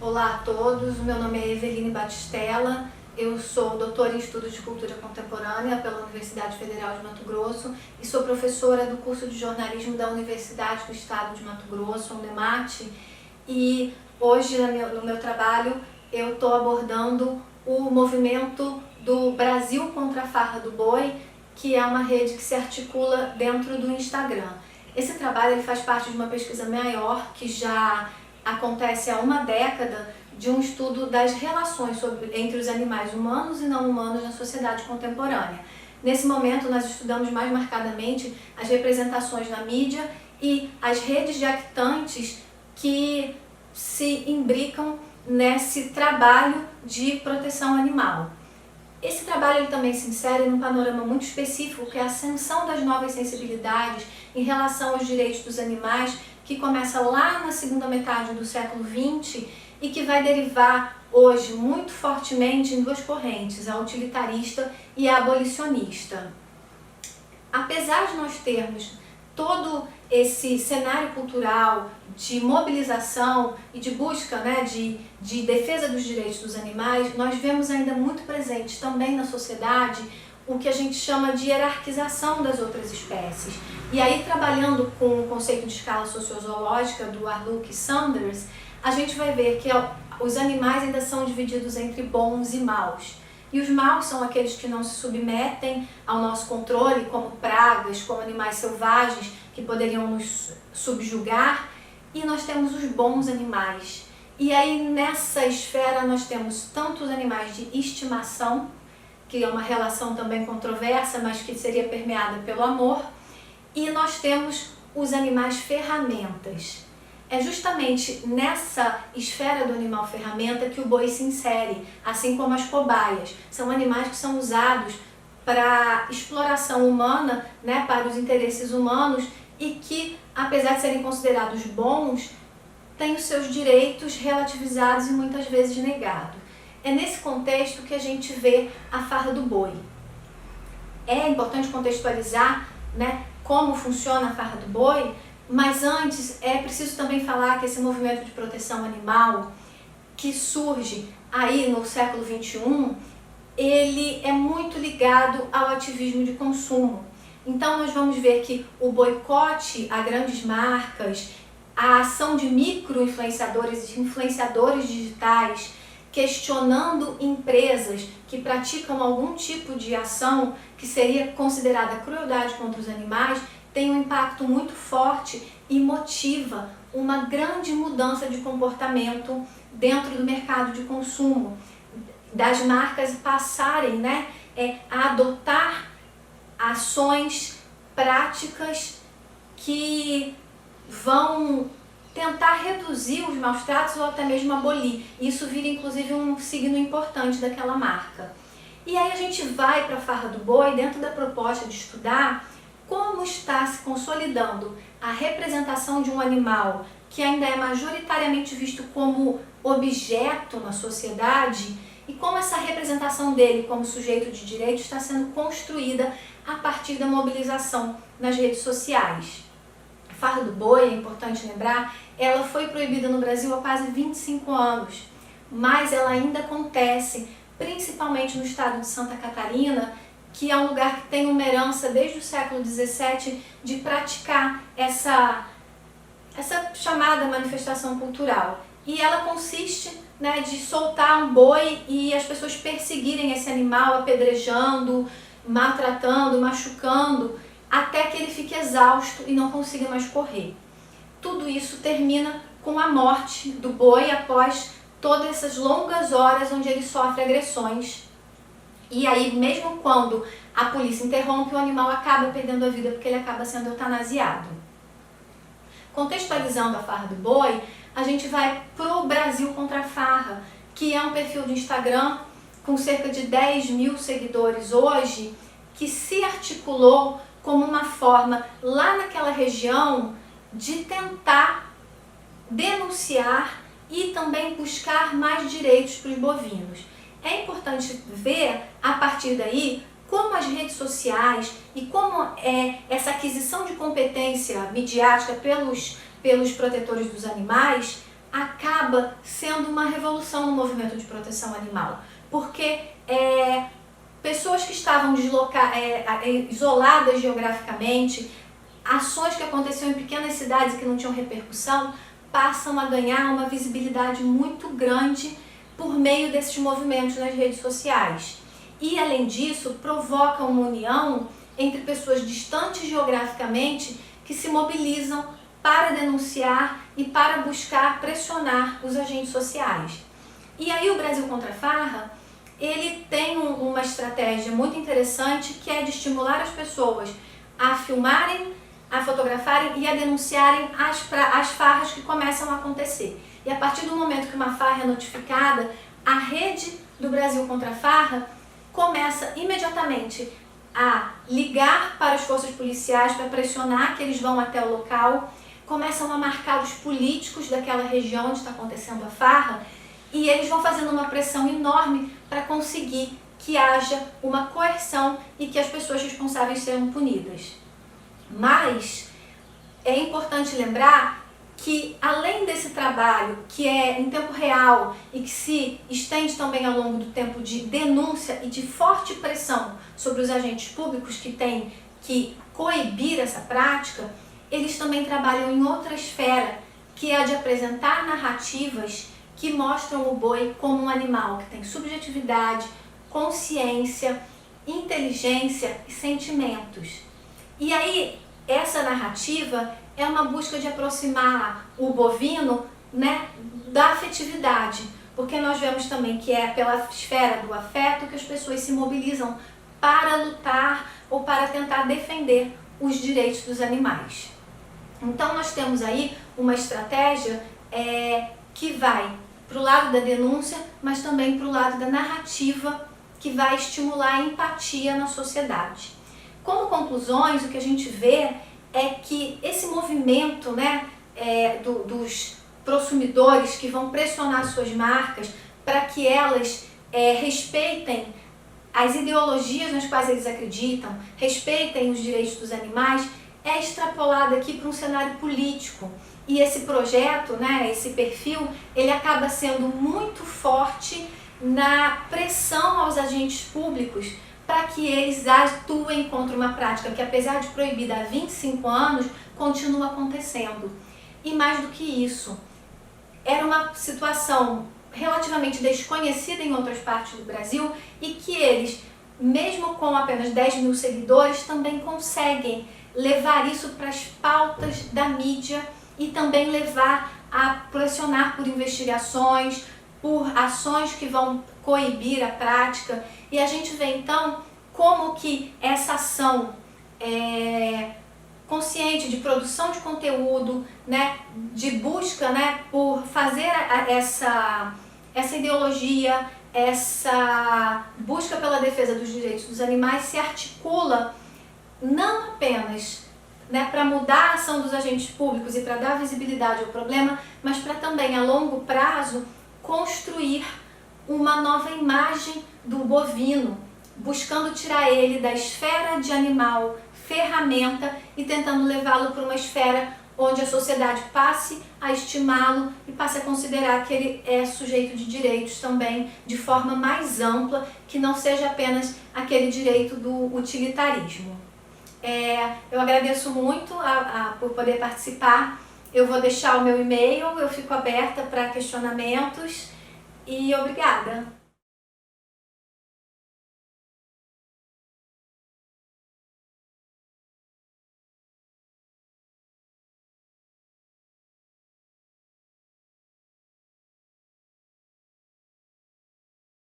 Olá a todos, o meu nome é Eveline Batistella, eu sou doutora em Estudos de Cultura Contemporânea pela Universidade Federal de Mato Grosso e sou professora do curso de jornalismo da Universidade do Estado de Mato Grosso, a UNEMAT, e hoje no meu trabalho eu estou abordando o movimento do Brasil contra a Farra do Boi, que é uma rede que se articula dentro do Instagram. Esse trabalho ele faz parte de uma pesquisa maior que já acontece há uma década, de um estudo das relações entre os animais humanos e não humanos na sociedade contemporânea. Nesse momento nós estudamos mais marcadamente as representações na mídia e as redes jactantes que se imbricam nesse trabalho de proteção animal. Esse trabalho ele também se insere num panorama muito específico, que é a ascensão das novas sensibilidades em relação aos direitos dos animais, que começa lá na segunda metade do século XX e que vai derivar hoje muito fortemente em duas correntes, a utilitarista e a abolicionista. Apesar de nós termos todo esse cenário cultural de mobilização e de busca, de defesa dos direitos dos animais, nós vemos ainda muito presente também na sociedade o que a gente chama de hierarquização das outras espécies. E aí, trabalhando com o conceito de escala sociozoológica do Arluk Sanders, a gente vai ver que os animais ainda são divididos entre bons e maus. E os maus são aqueles que não se submetem ao nosso controle, como pragas, como animais selvagens que poderiam nos subjugar. E nós temos os bons animais. E aí, nessa esfera, nós temos tanto os animais de estimação, que é uma relação também controversa, mas que seria permeada pelo amor, e nós temos os animais ferramentas. É justamente nessa esfera do animal ferramenta que o boi se insere, assim como as cobaias. São animais que são usados para exploração humana, para os interesses humanos, e que, apesar de serem considerados bons, têm os seus direitos relativizados e muitas vezes negados. É nesse contexto que a gente vê a farra do boi. É importante contextualizar, como funciona a farra do boi, mas antes é preciso também falar que esse movimento de proteção animal que surge aí no século XXI, ele é muito ligado ao ativismo de consumo. Então nós vamos ver que o boicote a grandes marcas, a ação de micro-influenciadores e influenciadores digitais, questionando empresas que praticam algum tipo de ação que seria considerada crueldade contra os animais, tem um impacto muito forte e motiva uma grande mudança de comportamento dentro do mercado de consumo, das marcas passarem a adotar ações práticas que vão tentar reduzir os maus tratos ou até mesmo abolir. Isso vira inclusive um signo importante daquela marca. E aí a gente vai para a farra do boi dentro da proposta de estudar como está se consolidando a representação de um animal que ainda é majoritariamente visto como objeto na sociedade e como essa representação dele como sujeito de direito está sendo construída a partir da mobilização nas redes sociais. A farra do boi, é importante lembrar, ela foi proibida no Brasil há quase 25 anos, mas ela ainda acontece, principalmente no estado de Santa Catarina, que é um lugar que tem uma herança desde o século XVII de praticar essa chamada manifestação cultural. E ela consiste de soltar um boi e as pessoas perseguirem esse animal, apedrejando, maltratando, machucando, até que ele fique exausto e não consiga mais correr. Tudo isso termina com a morte do boi após todas essas longas horas onde ele sofre agressões. E aí, mesmo quando a polícia interrompe, o animal acaba perdendo a vida porque ele acaba sendo eutanasiado. Contextualizando a farra do boi, a gente vai para o Brasil contra a Farra, que é um perfil de Instagram com cerca de 10 mil seguidores hoje, que se articulou como uma forma, lá naquela região, de tentar denunciar e também buscar mais direitos para os bovinos. É importante ver, a partir daí, como as redes sociais e como essa aquisição de competência midiática pelos protetores dos animais acaba acaba sendo uma revolução no movimento de proteção animal, porque pessoas que estavam isoladas geograficamente, ações que aconteciam em pequenas cidades e que não tinham repercussão, passam a ganhar uma visibilidade muito grande por meio desses movimentos nas redes sociais. E, além disso, provocam uma união entre pessoas distantes geograficamente que se mobilizam para denunciar e para buscar pressionar os agentes sociais. E aí o Brasil Contra a Farra, ele tem uma estratégia muito interessante, que é de estimular as pessoas a filmarem, a fotografarem e a denunciarem as farras que começam a acontecer. E a partir do momento que uma farra é notificada, a rede do Brasil Contra a Farra começa imediatamente a ligar para as forças policiais para pressionar que eles vão até o local, começam a marcar os políticos daquela região onde está acontecendo a farra, e eles vão fazendo uma pressão enorme para conseguir que haja uma coerção e que as pessoas responsáveis sejam punidas. Mas é importante lembrar que, além desse trabalho que é em tempo real e que se estende também ao longo do tempo de denúncia e de forte pressão sobre os agentes públicos que têm que coibir essa prática, eles também trabalham em outra esfera, que é a de apresentar narrativas que mostram o boi como um animal que tem subjetividade, consciência, inteligência e sentimentos. E aí, essa narrativa é uma busca de aproximar o bovino, né, da afetividade, porque nós vemos também que é pela esfera do afeto que as pessoas se mobilizam para lutar ou para tentar defender os direitos dos animais. Então nós temos aí uma estratégia que vai para o lado da denúncia, mas também para o lado da narrativa, que vai estimular a empatia na sociedade. Como conclusões, o que a gente vê é que esse movimento, né, dos prosumidores que vão pressionar suas marcas para que elas respeitem as ideologias nas quais eles acreditam, respeitem os direitos dos animais, é extrapolado aqui para um cenário político. E esse projeto, né, esse perfil, ele acaba sendo muito forte na pressão aos agentes públicos para que eles atuem contra uma prática que, apesar de proibida há 25 anos, continua acontecendo. E mais do que isso, era uma situação relativamente desconhecida em outras partes do Brasil e que eles, mesmo com apenas 10 mil seguidores, também conseguem levar isso para as pautas da mídia e também levar a pressionar por investigações, por ações que vão coibir a prática. E a gente vê então como que essa ação consciente de produção de conteúdo, né, de busca, né, por fazer essa ideologia, essa busca pela defesa dos direitos dos animais se articula não apenas, né, para mudar a ação dos agentes públicos e para dar visibilidade ao problema, mas para também, a longo prazo, construir uma nova imagem do bovino, buscando tirar ele da esfera de animal ferramenta e tentando levá-lo para uma esfera onde a sociedade passe a estimá-lo e passe a considerar que ele é sujeito de direitos também de forma mais ampla, que não seja apenas aquele direito do utilitarismo. Eu agradeço muito por poder participar. Eu vou deixar o meu e-mail, eu fico aberta para questionamentos e obrigada!